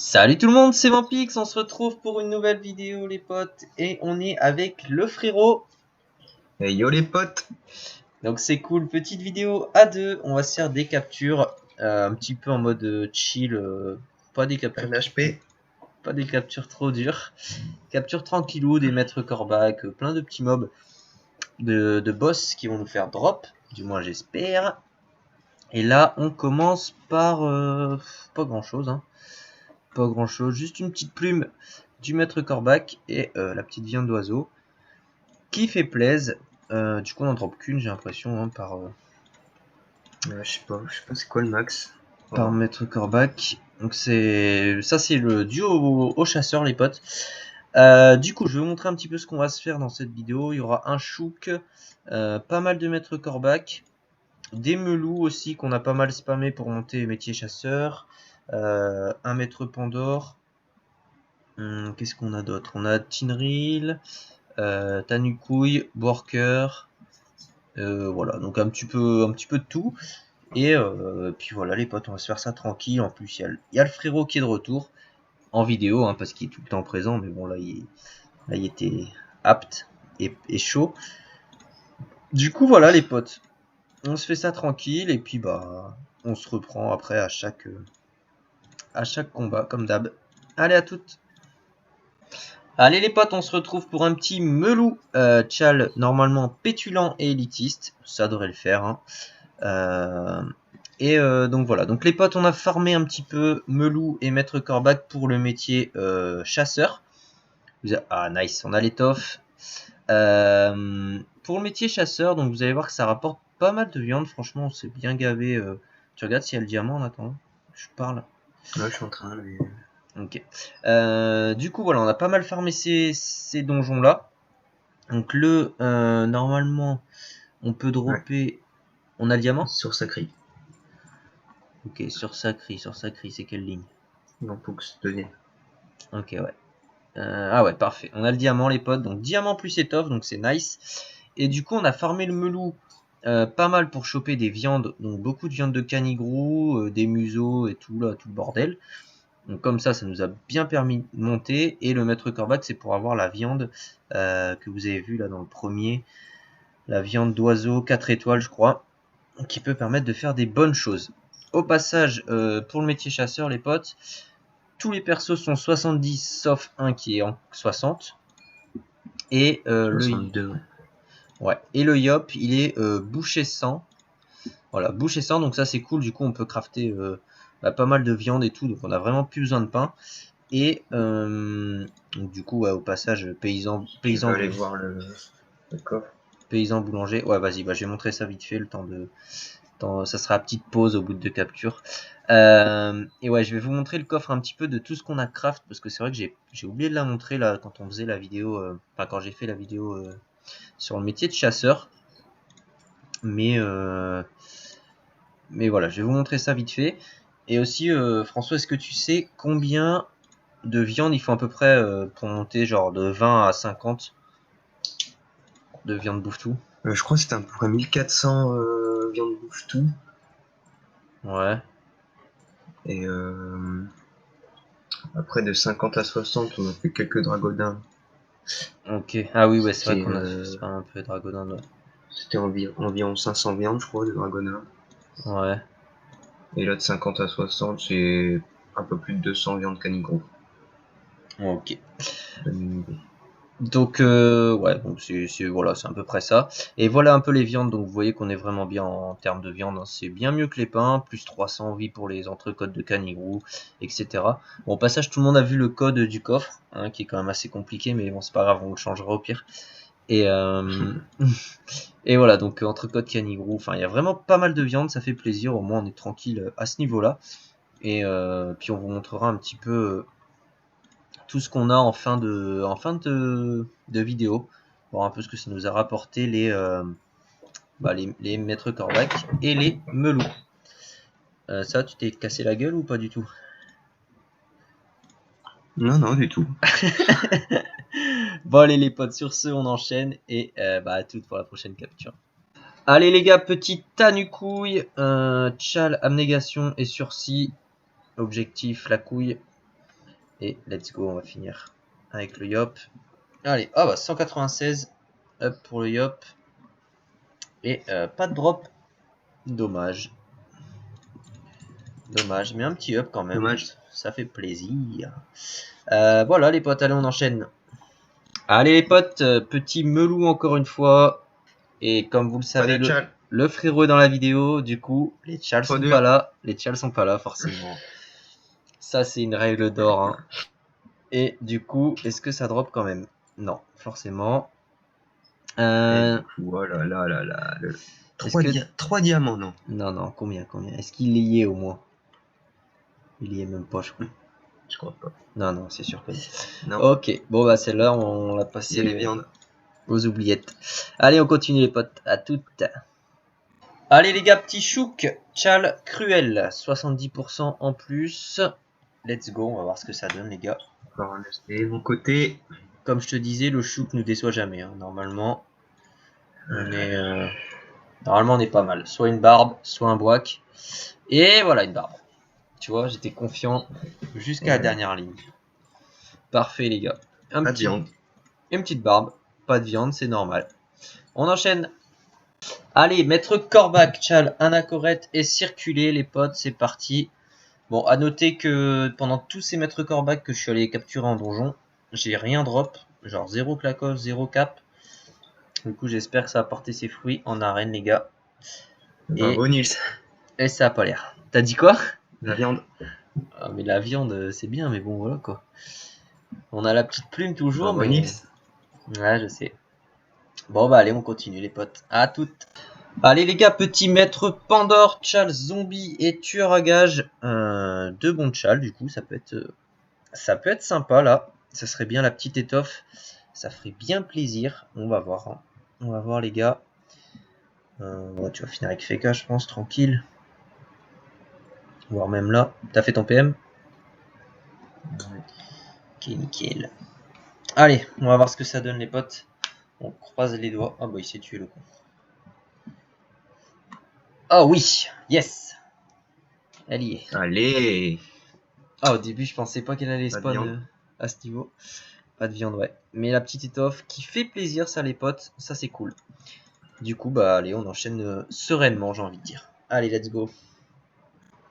Salut tout le monde, c'est Vampix, on se retrouve pour une nouvelle vidéo les potes et on est avec le frérot. Hey yo les potes. Donc c'est cool, petite vidéo à deux, on va se faire des captures un petit peu en mode chill, pas des captures LHP. pas des captures trop dures, captures tranquillou, des maîtres corbac, plein de petits mobs de boss qui vont nous faire drop, du moins j'espère. Et là on commence par pas grand chose hein. Pas grand chose, juste une petite plume du maître corbac et la petite viande d'oiseau qui fait plaise. Du coup on n'en drop qu'une j'ai l'impression hein, Je sais pas c'est quoi le max. par maître corbac. Donc c'est le duo au chasseur les potes. Du coup je vais vous montrer un petit peu ce qu'on va se faire dans cette vidéo. Il y aura un chouk, pas mal de maître corbac, des melous aussi qu'on a pas mal spammé pour monter métier chasseur, un maître pandore. Qu'est-ce qu'on a d'autre? On a Tinril, Tanukouille, Borker, voilà, donc un petit peu de tout. Et puis voilà les potes, on va se faire ça tranquille. En plus il y a le frérot qui est de retour en vidéo hein, parce qu'il est tout le temps présent, mais bon là il était apte et chaud. Du coup voilà les potes, on se fait ça tranquille et puis bah on se reprend après à chaque combat comme d'hab. Allez à toutes. Allez les potes, on se retrouve pour un petit melou Tchal normalement pétulant et élitiste, ça devrait le faire hein. Donc voilà, donc les potes on a farmé un petit peu melou et maître corbac pour le métier chasseur. Ah nice, on a l'étoffe. Pour le métier chasseur, donc vous allez voir que ça rapporte pas mal de viande, franchement on s'est bien gavé. Tu regardes s'il y a le diamant en attendant, je parle. Ouais, je suis en train mais... Ok. Du coup voilà, on a pas mal farmé ces donjons là. Donc normalement on peut dropper. Ouais. On a le diamant sur Sacri. Ok, sur Sacri, c'est quelle ligne? Non, Poux, deuxième. Ok, ouais. Ah ouais, parfait. On a le diamant, les potes. Donc, diamant plus étoffe, donc c'est nice. Et du coup, on a farmé le melou pas mal pour choper des viandes. Donc, beaucoup de viande de canigrou, des museaux et tout, là, tout le bordel. Donc, comme ça nous a bien permis de monter. Et le maître corbac, c'est pour avoir la viande que vous avez vu là dans le premier. La viande d'oiseau 4 étoiles, je crois. Qui peut permettre de faire des bonnes choses. Au passage, pour le métier chasseur, les potes, tous les persos sont 70 sauf un qui est en 60. Et 62, ouais. Ouais. Et le yop, il est bouché 100. Voilà, bouché 100, donc ça c'est cool. Du coup, on peut crafter pas mal de viande et tout. Donc on a vraiment plus besoin de pain. Et donc, du coup, ouais, au passage, Tu veux aller voir le coffre? Paysan boulanger. Ouais, vas-y, bah, je vais montrer ça vite fait. Ça sera petite pause au bout de 2 captures. Et ouais, je vais vous montrer le coffre un petit peu de tout ce qu'on a craft parce que c'est vrai que j'ai oublié de la montrer là quand on faisait la vidéo, quand j'ai fait la vidéo sur le métier de chasseur. Mais voilà, je vais vous montrer ça vite fait. Et aussi, François, est-ce que tu sais combien de viande il faut à peu près pour monter genre de 20 à 50 de viande bouffe-tout? Je crois que c'était à peu près 1400 viande bouffe tout. Ouais. Et après de 50 à 60, on a fait quelques dragodins. Ok. Ah oui, ouais, c'est vrai C'était qu'on a fait un peu de dragodin. c'était environ 500 viandes, je crois, de dragodins. Ouais. Et là, de 50 à 60, c'est un peu plus de 200 viandes canigrou. Ok. Donne une idée. Donc ouais, donc voilà, c'est à peu près ça. Et voilà un peu les viandes. Donc vous voyez qu'on est vraiment bien en termes de viande, hein. C'est bien mieux que les pains, plus 300 vies pour les entrecôtes de canigrou, etc. Bon, au passage, tout le monde a vu le code du coffre, hein, qui est quand même assez compliqué, mais bon, c'est pas grave, on le changera au pire. Et et voilà, donc entrecôte canigrou. Enfin, il y a vraiment pas mal de viande, ça fait plaisir. Au moins, on est tranquille à ce niveau-là. Et puis on vous montrera un petit peu tout ce qu'on a en fin de vidéo, voir un peu ce que ça nous a rapporté les maîtres corbac et les melous. Ça, tu t'es cassé la gueule ou pas du tout? Non, non, du tout. Bon allez les potes, sur ce on enchaîne et à toutes pour la prochaine capture. Allez les gars, petit tanucouille, tchal, abnégation et sursis, objectif la couille. Et let's go, on va finir avec le Yop. Allez, ah bah 196 up pour le Yop. Et pas de drop. Dommage. Dommage, mais un petit up quand même. Dommage. Ça fait plaisir. Voilà les potes, allez on enchaîne. Allez les potes, petit melou encore une fois. Et comme vous le savez, le frérot est dans la vidéo. Du coup, les tchals sont pas là. Les tchals sont pas là forcément. Ça c'est une règle d'or. Hein. Et du coup, est-ce que ça drop quand même? Non, forcément. Et du coup, oh là là là là. 3 diamants, non? Non, combien? Est-ce qu'il y est au moins? Il y est même pas, je crois. Je crois pas. Non, c'est sûr que non. Ok, bon bah celle-là, on l'a passé. Il y a les viandes. Aux oubliettes. Allez, on continue les potes. À toutes. Allez les gars, petit chouk. Tchal cruel. 70% en plus. Let's go, on va voir ce que ça donne les gars. Encore un SD, mon côté. Comme je te disais, le chouk nous déçoit jamais. Hein. Normalement, on est pas mal. Soit une barbe, soit un boac. Et voilà, une barbe. Tu vois, j'étais confiant jusqu'à la dernière ligne. Parfait les gars. Pas de viande. Une petite barbe. Pas de viande, c'est normal. On enchaîne. Allez, maître Corbac, Tchal, Anacorette et circuler les potes, c'est parti. Bon, à noter que pendant tous ces maîtres Corbac que je suis allé capturer en donjon, j'ai rien drop, genre 0 clacos, 0 cap. Du coup, j'espère que ça va porter ses fruits en arène, les gars. Bravo, Nils. Et ça a pas l'air. T'as dit quoi? La viande. Ah, mais la viande, c'est bien, mais bon, voilà quoi. On a la petite plume toujours, Bravo, mais... Nils. Ouais, je sais. Bon, bah allez, on continue, les potes. À toutes. Allez les gars, petit maître Pandore, Tchal, zombie et tueur à gage. Deux bons Tchal, du coup, ça peut être sympa là. Ça serait bien la petite étoffe. Ça ferait bien plaisir. On va voir. Hein. On va voir les gars. Ouais, tu vas finir avec Feka, je pense, tranquille. Voire même là. T'as fait ton PM? Ok, nickel. Allez, on va voir ce que ça donne les potes. On croise les doigts. Ah bah il s'est tué le con. Oh oui, yes. Elle y est. Allez. Ah, au début, je pensais pas qu'elle allait spawn à ce niveau. Pas de viande, ouais. Mais la petite étoffe qui fait plaisir, ça, les potes, ça, c'est cool. Du coup, bah, allez, on enchaîne sereinement, j'ai envie de dire. Allez, let's go.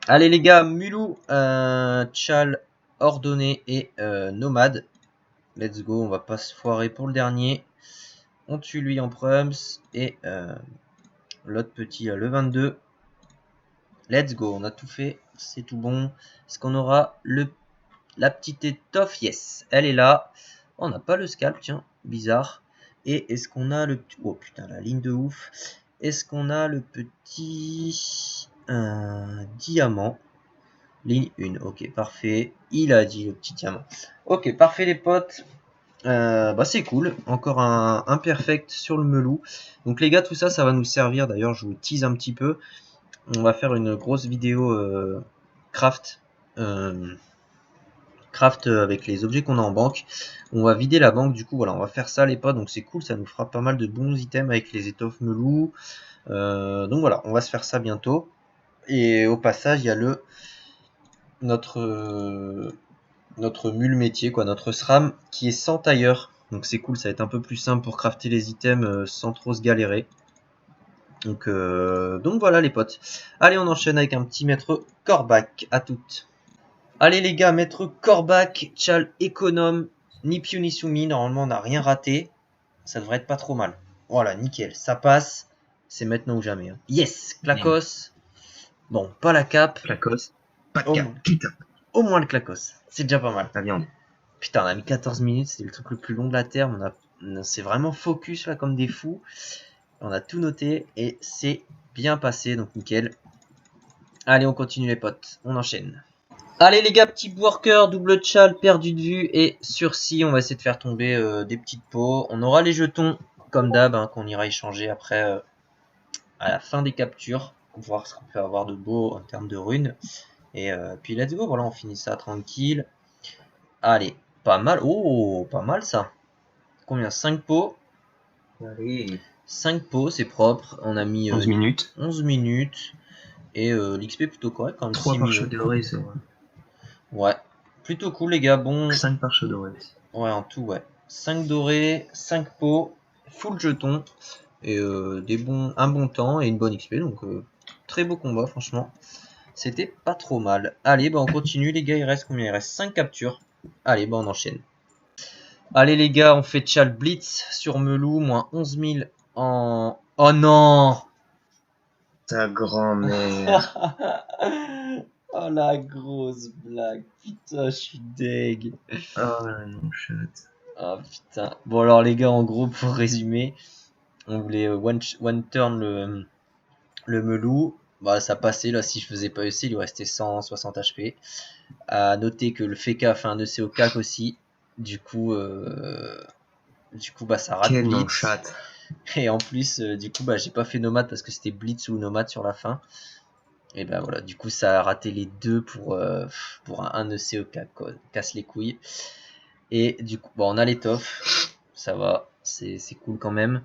Allez, les gars, Mulou, Tchal, Ordonné et Nomade. Let's go, on va pas se foirer pour le dernier. On tue lui en prums. Et l'autre petit, le 22. Let's go, on a tout fait. C'est tout bon. Est-ce qu'on aura la petite étoffe? Yes, elle est là. On n'a pas le scalp, tiens, bizarre. Et est-ce qu'on a le... Oh putain, la ligne de ouf. Est-ce qu'on a le petit diamant? Ligne 1, ok, parfait. Il a dit le petit diamant. Ok, parfait les potes. Bah c'est cool. Encore un perfect sur le melou. Donc les gars, tout ça, ça va nous servir. D'ailleurs, je vous tease un petit peu. On va faire une grosse vidéo craft. Craft avec les objets qu'on a en banque. On va vider la banque, du coup voilà, on va faire ça les potes, donc c'est cool, ça nous fera pas mal de bons items avec les étoffes melou. Donc voilà, on va se faire ça bientôt. Et au passage, il y a notre mule métier, quoi, notre SRAM qui est sans tailleur. Donc c'est cool, ça va être un peu plus simple pour crafter les items sans trop se galérer. Donc voilà les potes. Allez, on enchaîne avec un petit maître Corbac, à toutes. Allez les gars, maître Corbac, Tchal économe, ni piou ni soumis, normalement on n'a rien raté. Ça devrait être pas trop mal. Voilà, nickel, ça passe. C'est maintenant ou jamais. Hein. Yes, Clacos. Bon, pas la cape. Clacos. Pas de cap, putain. Au moins le Clacos, c'est déjà pas mal. La viande. Putain, on a mis 14 minutes, c'est le truc le plus long de la Terre. On s'est vraiment focus là comme des fous. On a tout noté et c'est bien passé, donc nickel. Allez, on continue les potes, on enchaîne. Allez les gars, petit worker, double tchal, perdu de vue et sursis, on va essayer de faire tomber des petites pots. On aura les jetons, comme d'hab, hein, qu'on ira échanger après à la fin des captures, pour voir ce qu'on peut avoir de beau en termes de runes. Et puis let's go, voilà, on finit ça tranquille. Allez, pas mal, oh, pas mal ça. Combien? 5 pots. Allez. 5 pots, c'est propre, on a mis 11 minutes. 11 minutes. Et l'XP plutôt correct quand même. 3 par shot de race, ouais. Plutôt cool les gars, bon. 5 parches dorées. Ouais, en tout, ouais. 5 dorés, 5 pots, full jeton, et un bon temps et une bonne XP, donc très beau combat, franchement. C'était pas trop mal. Allez, bah on continue les gars, il reste combien? Il reste 5 captures. Allez, bah on enchaîne. Allez les gars, on fait Chal Blitz sur Melou, moins 11 000 en... Oh non! Ta grand-mère. Oh la grosse blague, putain, je suis deg. Oh non, chat. Ah putain. Bon alors les gars, en gros, pour résumer, on voulait one turn le Melou. Bah ça passait, là si je faisais pas EC, il lui restait 160 HP. À noter que le Feka a fait un EC au CAC aussi. Du coup, bah ça rate Quel non, Blitz. chat. Et en plus, du coup, bah j'ai pas fait Nomade parce que c'était Blitz ou Nomade sur la fin. Et bah voilà, du coup ça a raté les deux pour un EC au CAC, quoi. Casse les couilles. Et du coup, bon, on a l'étoffe. Ça va, c'est cool quand même.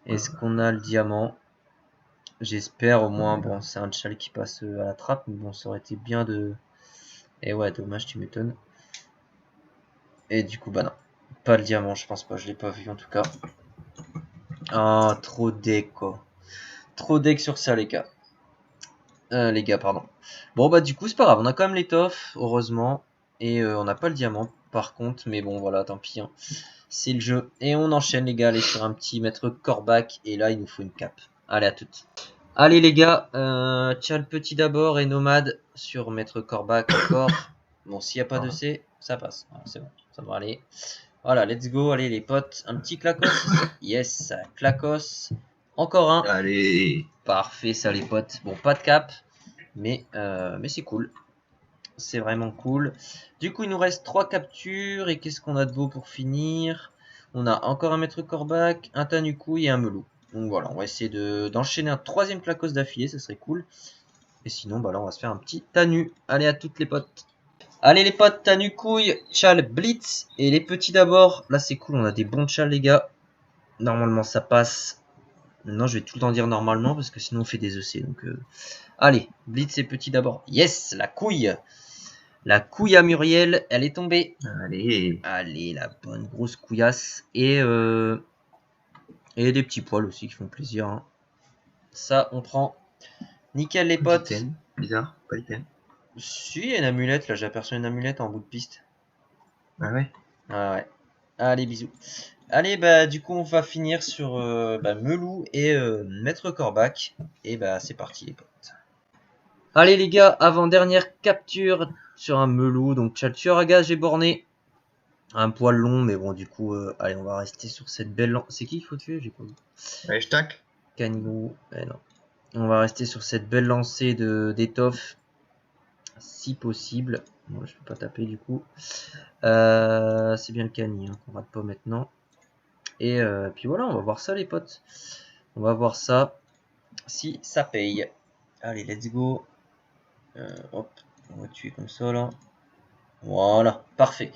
Est-ce qu'on a le diamant? J'espère au moins. Bon, c'est un Chal qui passe à la trappe, mais bon, ça aurait été bien de... Et ouais, dommage, tu m'étonnes. Et du coup, bah non. Pas le diamant, je pense pas, je l'ai pas vu en tout cas. Ah, trop deck quoi. Trop deck sur ça, les gars. Les gars, pardon. Bon, bah du coup, c'est pas grave, on a quand même l'étoffe, heureusement. Et on n'a pas le diamant, par contre, mais bon, voilà, tant pis. Hein. C'est le jeu. Et on enchaîne, les gars, aller sur un petit maître Corbac. Et là, il nous faut une cape. Allez, à toutes. Allez, les gars, tiens le petit d'abord et nomade sur maître Corbac encore. Bon, s'il n'y a pas de C, ça passe. Voilà, c'est bon, ça va aller. Voilà, let's go. Allez, les potes, un petit clacos. Yes, clacos. Encore un. Allez. Parfait, ça, les potes. Bon, pas de cap, mais c'est cool. C'est vraiment cool. Du coup, il nous reste 3 captures. Et qu'est-ce qu'on a de beau pour finir? On a encore un maître Corbac, un Tanuku et un Melou. Donc voilà, on va essayer d'enchaîner un troisième clacos d'affilée, ça serait cool. Et sinon, bah là, on va se faire un petit Tanu. Allez, à toutes les potes. Allez les potes, Tanu couille, Chal, Blitz. Et les petits d'abord. Là, c'est cool, on a des bons Chal, les gars. Normalement, ça passe. Maintenant, je vais tout le temps dire normalement parce que sinon, on fait des EC. Donc, allez, Blitz et petits d'abord. Yes, la couille. La couille à Muriel, elle est tombée. Allez. Allez, la bonne grosse couillasse. Et des petits poils aussi qui font plaisir. Hein. Ça, on prend. Nickel, les potes. Item. Bizarre, pas item. Si, il y a une amulette. Là, j'ai aperçu une amulette en bout de piste. Ah ouais. Ah ouais. Allez, bisous. Allez, bah, du coup, on va finir sur Melou et Maître Corbac. Et bah, c'est parti, les potes. Allez, les gars, avant-dernière capture sur un Melou. Donc, tueur à gage et borné. Un poil long, mais bon, du coup, allez, on va rester sur cette belle... C'est qui qu'il faut tuer? J'ai pas vu. Allez, je tac. Canigrou. Non. On va rester sur cette belle lancée d'étoffe. Si possible. Moi, je peux pas taper, du coup. C'est bien le cani, hein, qu'on rate pas maintenant. Et puis voilà, on va voir ça, les potes. On va voir ça. Si ça paye. Allez, let's go. Hop, on va tuer comme ça, là. Voilà, parfait.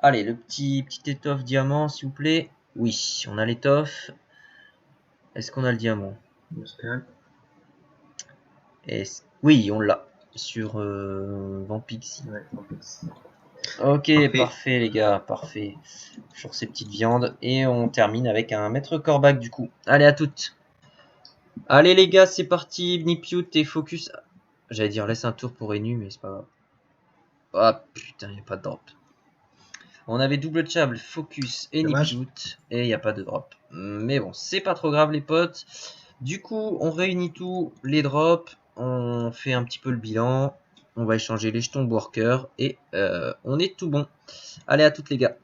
Allez, le petit étoffe diamant, s'il vous plaît. Oui, on a l'étoffe. Est-ce qu'on a le diamant? Oui, on l'a. Sur Vampixie. Ouais, Vampixie. Ok, parfait les gars, parfait. Sur ces petites viandes. Et on termine avec un maître Corbac du coup. Allez, à toutes. Allez les gars, c'est parti. Bnipiut et Focus. J'allais dire laisse un tour pour Enu, mais c'est pas grave. Ah putain, il n'y a pas de drop. On avait double chable, Focus et Nipiut. Et il n'y a pas de drop. Mais bon, c'est pas trop grave les potes. Du coup, on réunit tous les drops. On fait un petit peu le bilan. On va échanger les jetons worker. Et on est tout bon. Allez, à toutes les gars.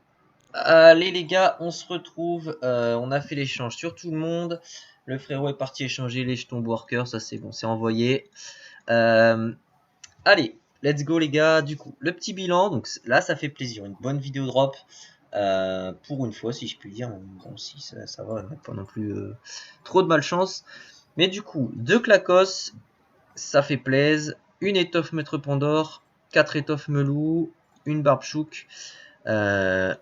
Allez les gars, on se retrouve. On a fait l'échange sur tout le monde. Le frérot est parti échanger les jetons worker. Ça c'est bon, c'est envoyé. Allez, let's go les gars. Du coup, le petit bilan. Donc là, ça fait plaisir. Une bonne vidéo drop. Pour une fois, si je puis dire. Bon, si ça va, on n'a pas non plus trop de malchance. Mais du coup, 2 clacos, ça fait plaise. Une étoffe maître Pandore, 4 étoffes Melou, une barbe chouk, un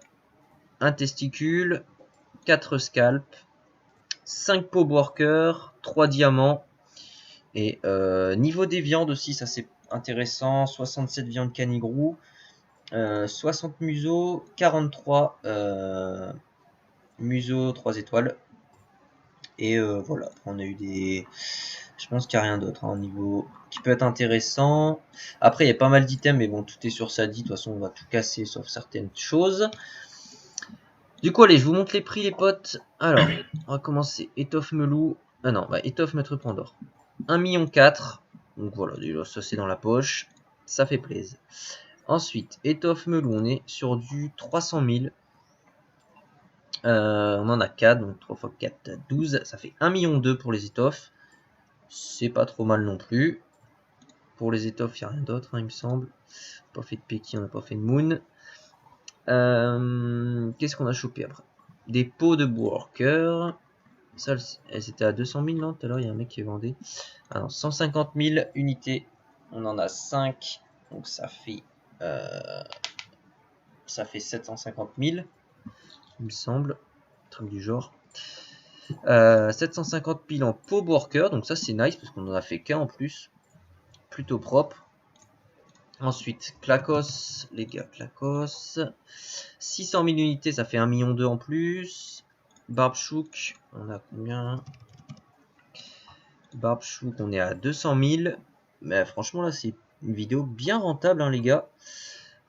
testicule, 4 scalps, 5 pots worker, 3 diamants. Et niveau des viandes aussi, ça c'est intéressant. 67 viandes canigrou, 60 museaux, 43 museaux 3 étoiles. Et voilà, on a eu des... Je pense qu'il n'y a rien d'autre au niveau qui peut être intéressant. Après, il y a pas mal d'items, mais bon, tout est sur sa dit. De toute façon, on va tout casser sauf certaines choses. Du coup, allez, je vous montre les prix, les potes. Alors, on va commencer. Étoffe Melou. Ah non, bah, étoffe Maître Pandore. 1,4 million. Donc voilà, déjà, ça c'est dans la poche. Ça fait plaisir. Ensuite, étoffe Melou, on est sur du 300 000. On en a 4, donc 3 x 4, 12. Ça fait 1,2 million pour les étoffes. C'est pas trop mal non plus. Pour les étoffes, il n'y a rien d'autre, hein, il me semble. On n'a pas fait de Pékin, on n'a pas fait de Moon. Qu'est-ce qu'on a chopé après? Des pots de worker. Ça, elles étaient à 200 000, non? Tout à l'heure, il y a un mec qui vendait. Ah non, 150 000 unités. On en a 5. Donc ça fait 750 000, il me semble. Un truc du genre. 750 000 en pot worker. Donc ça, c'est nice parce qu'on en a fait qu'un en plus. Plutôt propre. Ensuite, Clacos, les gars, Clacos. 600 000 unités, ça fait 1,2 million en plus. Barbchouk, on a combien? Barbchouk, on est à 200 000. Mais franchement, là, c'est une vidéo bien rentable, hein, les gars.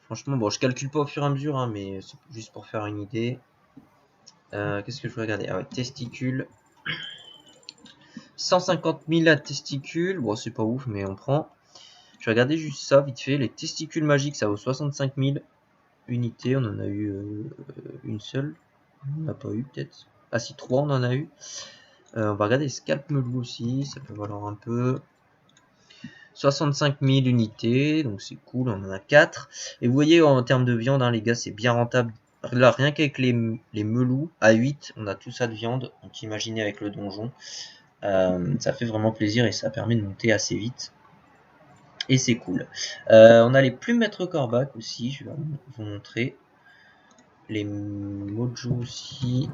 Franchement, bon, je calcule pas au fur et à mesure, hein, mais c'est juste pour faire une idée. Qu'est-ce que je vais regarder? Ah ouais, testicules. 150 000 à testicules. Bon, c'est pas ouf, mais on prend. Je vais regarder juste ça, vite fait. Les testicules magiques, ça vaut 65 000 unités. On en a eu une seule. On n'a pas eu, peut-être. Ah si, 3, on en a eu. On va regarder les scalp melou aussi. Ça peut valoir un peu. 65 000 unités. Donc c'est cool, on en a 4. Et vous voyez, en termes de viande, hein, les gars, c'est bien rentable. Là, rien qu'avec les melous, à 8, on a tout ça de viande. Donc imaginez avec le donjon. Ça fait vraiment plaisir et ça permet de monter assez vite. Et c'est cool. On a les plumes maître Corbac aussi, je vais vous montrer. Les mojo aussi.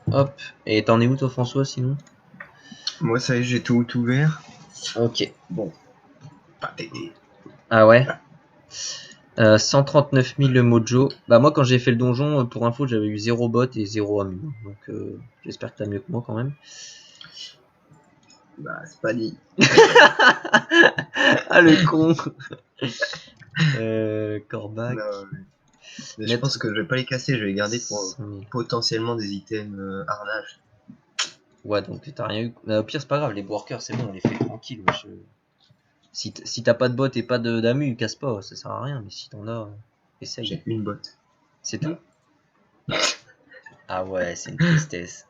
Hop. Et t'en es où toi François sinon? Moi ça y est, j'ai tout ouvert. Ok, bon. Pas t'aider. Ah ouais. 139 000 le mojo. Bah moi quand j'ai fait le donjon, pour info j'avais eu 0 bot et 0 ami. Donc j'espère que t'as mieux que moi quand même. Bah c'est pas dit. Ah le con. Corbac. Mais je pense que je vais pas les casser, je vais les garder pour 100 000. potentiellement des items harnage. Ouais donc t'as rien eu. Au pire c'est pas grave, les workers c'est bon, on les fait tranquille. Si t'as pas de bot et pas d'amu, casse pas, ça sert à rien. Mais si t'en as, essaye. J'ai une botte. C'est tout? Ah ouais, c'est une tristesse.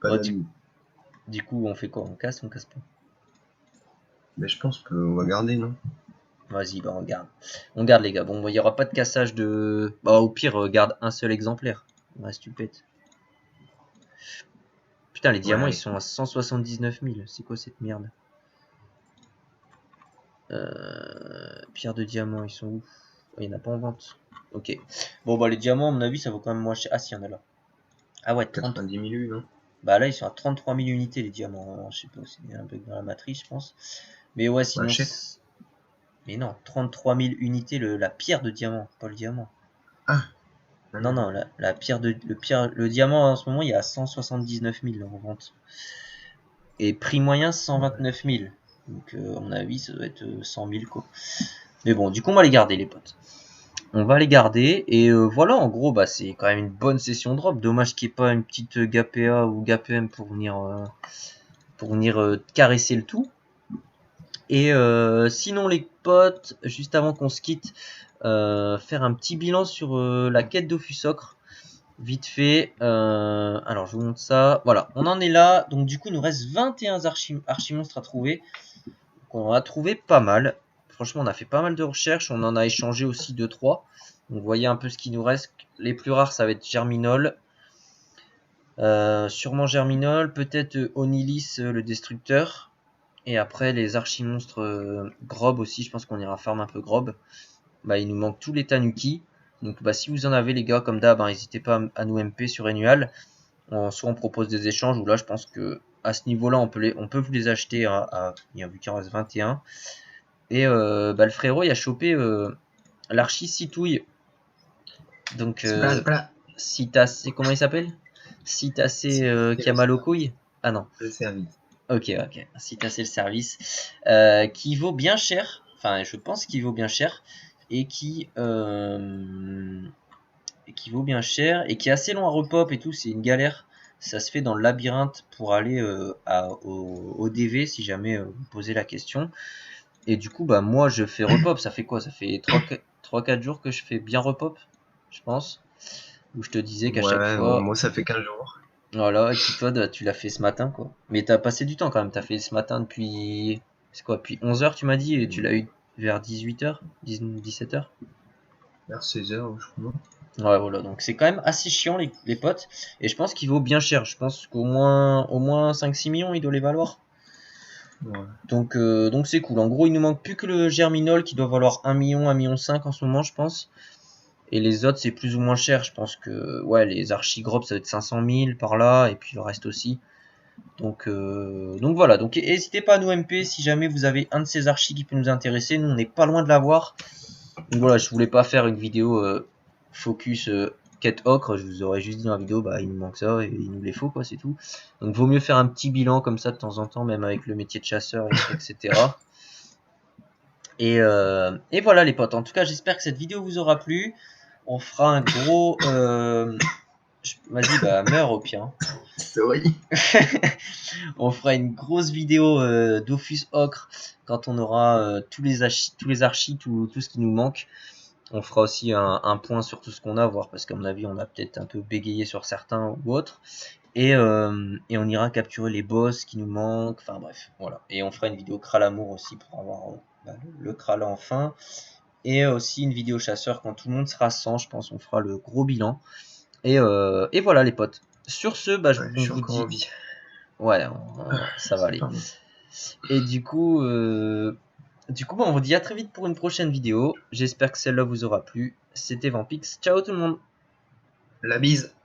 Pas Bon, d'amis. du coup, on fait quoi? On casse pas? Mais je pense qu'on va garder, non? Vas-y, bah on garde. On garde les gars. Bon, il y aura pas de cassage de... Bah au pire, garde un seul exemplaire. Il reste stupide. Putain, les diamants, Ouais. ils sont à 179 000. C'est quoi cette merde? Pierre de diamant, ils sont où? Il n'y en a pas en vente. Ok. Bon, bah les diamants, à mon avis, ça vaut quand même moins cher. Ah si, il y en a là. Ah ouais, 90 000, non? Bah là, ils sont à 33 000 unités, les diamants. Alors, je sais pas, c'est un bug dans la matrice, je pense. Mais ouais, sinon... Achète. Mais non, 33 000 unités, la pierre de diamant, pas le diamant. Ah. Non, non, la pierre le diamant en ce moment il est à 179 000 en vente. Et prix moyen 129 000. Donc à mon avis ça doit être 100 000 quoi. Mais bon, du coup on va les garder les potes. On va les garder et voilà en gros bah c'est quand même une bonne session drop. Dommage qu'il n'y ait pas une petite GAPA ou GAPM pour venir caresser le tout. Et sinon les potes, juste avant qu'on se quitte, faire un petit bilan sur la quête d'Offusocre. Vite fait, alors je vous montre ça. Voilà, on en est là. Donc du coup, il nous reste 21 archimonstres à trouver. Donc, on en a trouvé pas mal. Franchement, on a fait pas mal de recherches. On en a échangé aussi 2-3. Donc vous voyez un peu ce qui nous reste. Les plus rares, ça va être Germinol. Sûrement Germinol. Peut-être Onilis, le destructeur. Et après, les archimonstres Grob aussi. Je pense qu'on ira farm un peu Grob. Bah, il nous manque tous les Tanuki. Donc bah, si vous en avez les gars, comme d'hab, n'hésitez pas à nous MP sur Annual. Soit on propose des échanges, ou là je pense que à ce niveau-là on peut vous les acheter vu qu'il en reste 21. Et bah, le frérot il a chopé l'archi citouille. Donc, Voilà. Citacé, comment il s'appelle? Citacé qui a mal aux couilles? Ah non. Le service. Ok, Citacé le service. Qui vaut bien cher. Enfin, je pense qu'il vaut bien cher. Et qui vaut bien cher. Et qui est assez long à repop et tout. C'est une galère. Ça se fait dans le labyrinthe pour aller au DV si jamais vous posez la question. Et du coup, bah moi je fais repop. Ça fait quoi? Ça fait 3-4 jours que je fais bien repop, je pense. Où je te disais qu'à chaque Ouais, fois. moi ça fait 15 jours. Voilà, et puis toi, tu l'as fait ce matin, quoi. Mais t'as passé du temps quand même. T'as fait ce matin depuis. C'est quoi? Depuis 11h, tu m'as dit, et tu l'as eu vers 18h? 17h? Vers 16h, je crois. Ouais, voilà. Donc c'est quand même assez chiant, les potes. Et je pense qu'il vaut bien cher. Je pense qu'au moins 5-6 millions, il doit les valoir. Ouais. Donc c'est cool. En gros, il nous manque plus que le Germinal qui doit valoir 1 million, 1,5 million en ce moment, je pense. Et les autres, c'est plus ou moins cher. Je pense que ouais, les archigrobes, ça va être 500 000 par là. Et puis le reste aussi. Donc voilà. Donc n'hésitez pas à nous MP si jamais vous avez un de ces archis qui peut nous intéresser. Nous, on n'est pas loin de l'avoir. Donc voilà, je voulais pas faire une vidéo focus quête ocre. Je vous aurais juste dit dans la vidéo, bah il nous manque ça et il nous les faut, quoi, c'est tout. Donc vaut mieux faire un petit bilan comme ça de temps en temps, même avec le métier de chasseur, etc. Et voilà les potes. En tout cas, j'espère que cette vidéo vous aura plu. On fera un gros. Vas-y, bah meurs au pire. Sorry. On fera une grosse vidéo Dofus Ocre quand on aura tous les archis, tout ce qui nous manque. On fera aussi un point sur tout ce qu'on a, voir parce qu'à mon avis, on a peut-être un peu bégayé sur certains ou autres. Et on ira capturer les boss qui nous manquent. Enfin bref, voilà. Et on fera une vidéo Kralamour aussi pour avoir le Kral enfin. Et aussi une vidéo chasseur quand tout le monde sera 100. Je pense on fera le gros bilan. Et voilà les potes. Sur ce, bah, Ouais, je on suis vous encore dit. en vie. Ouais, ça va aller. Pardon. Et du coup, bah, on vous dit à très vite pour une prochaine vidéo. J'espère que celle-là vous aura plu. C'était Vampix. Ciao tout le monde. La bise.